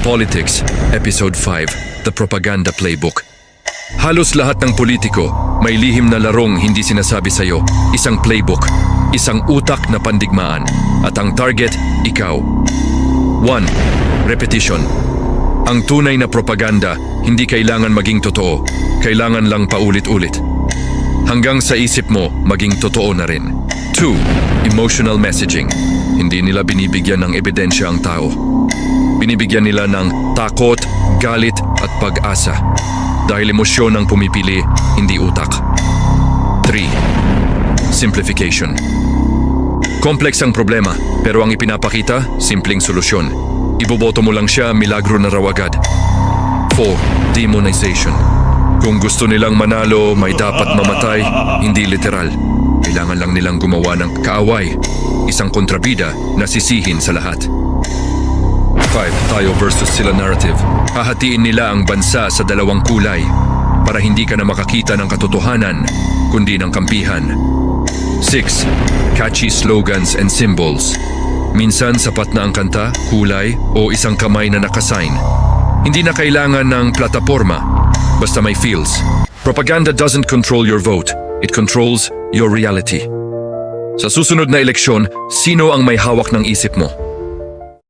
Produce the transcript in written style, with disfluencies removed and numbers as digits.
Politics, Episode 5, The Propaganda Playbook. Halos lahat ng politiko may lihim na larong hindi sinasabi sa'yo, isang playbook, isang utak na pandigmaan, at ang target, ikaw. 1. Repetition. Ang tunay na propaganda, hindi kailangan maging totoo, kailangan lang paulit-ulit. Hanggang sa isip mo, maging totoo na rin. 2. Emotional messaging. Hindi nila binibigyan ng ebidensya ang tao. Binibigyan nila ng takot, galit at pag-asa. Dahil emosyon ang pumipili, hindi utak. 3. Simplification. Kompleks ang problema, pero ang ipinapakita, simpleng solusyon. Iboboto mo lang siya, milagro na raw agad. 4. Demonization. Kung gusto nilang manalo, may dapat mamatay, hindi literal. Kailangan lang nilang gumawa ng kaaway, isang kontrabida na sisihin sa lahat. 5. Tayo versus sila narrative. Hahatiin nila ang bansa sa dalawang kulay para hindi ka na makakita ng katotohanan, kundi ng kampihan. 6. Catchy slogans and symbols. Minsan sapat na ang kanta, kulay o isang kamay na nakasign. Hindi na kailangan ng plataforma, basta may feels. Propaganda doesn't control your vote, it controls your reality. Sa susunod na eleksyon, sino ang may hawak ng isip mo?